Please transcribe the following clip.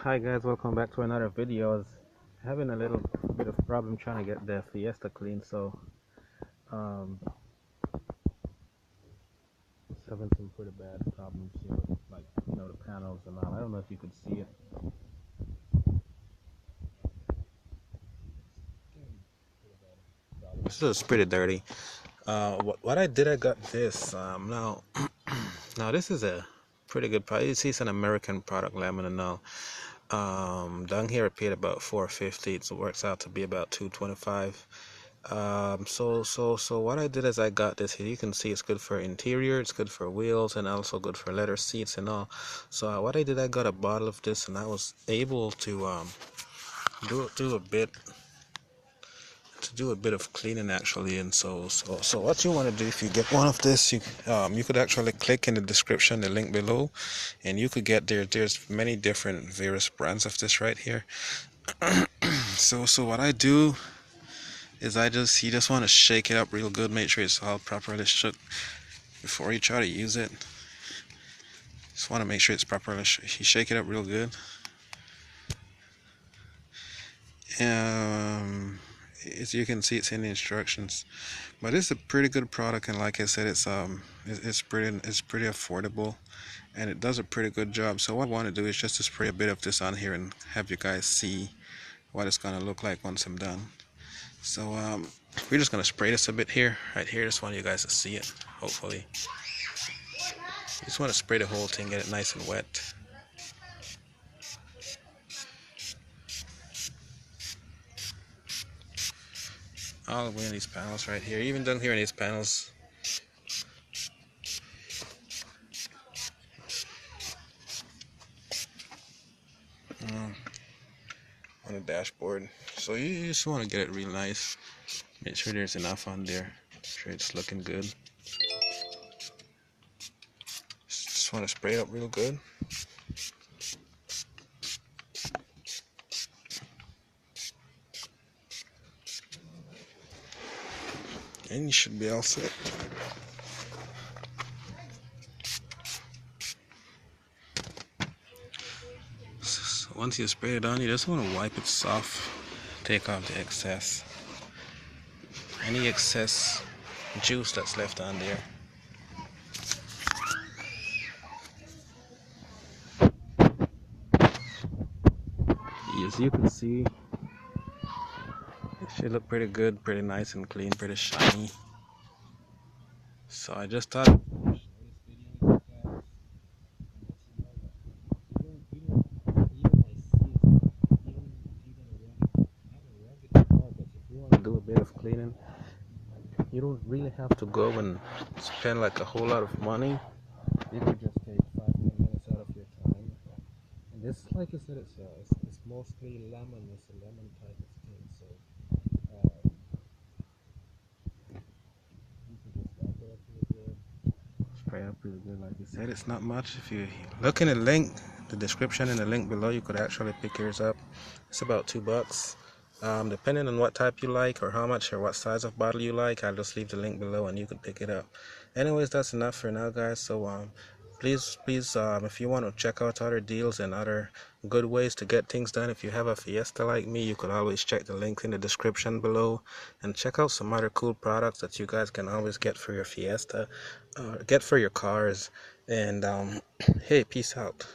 Hi guys, welcome back to another video. I was having a little bit of problem trying to get the Fiesta clean, so um it's having some pretty bad problems here with, like, the panels and all. I don't know if you could see it. This is pretty dirty. What I did, I got this. Now now this is a pretty good product. You see, it's an American product, lemon and all. Down here I paid about $4.50, so it works out to be about $2.25. So what I did is I got this here. You can see it's good for interior, it's good for wheels, and also good for leather seats and all. So what I did, I got a bottle of this, and I was able to do a bit of cleaning actually. And so what you want to do, if you get one of this, you could actually click in the description, the link below, and you could get there's many different various brands of this right here. So what I do is you just want to shake it up real good, make sure it's all properly shook before you try to use it. Just want to make sure it's properly you shake it up real good. As you can see, it's in the instructions, but it's a pretty good product, and like I said, it's pretty affordable, and it does a pretty good job. So what I want to do is just to spray a bit of this on here and have you guys see what it's gonna look like once I'm done. So we're just gonna spray this a bit here, right here. Just want you guys to see it. Hopefully, just want to spray the whole thing, get it nice and wet. All the way in these panels right here, even down here in these panels. On the dashboard. So you just want to get it real nice. Make sure there's enough on there. Make sure it's looking good. Just want to spray it up real good. And you should be all set. So once you spray it on, you just want to wipe it soft. Take off the excess. Any excess juice that's left on there. As you can see, it should look pretty good, pretty nice and clean, pretty shiny. So I just thought do a bit of cleaning. You don't really have to go and spend like a whole lot of money. You could just take 5-10 minutes out of your time. And this, like I said, it's mostly lemon. It's a lemon type of thing. So you can just wipe it up really good. Spray up really good, like I said. It's not much. If you look in the link, the description and the link below, you could actually pick yours up. It's about $2. Depending on what type you like or how much or what size of bottle you like, I'll just leave the link below and you can pick it up. Anyways, that's enough for now, guys. So please if you want to check out other deals and other good ways to get things done, if you have a Fiesta like me, you could always check the link in the description below and check out some other cool products that you guys can always get for your Fiesta, get for your cars. And hey, peace out.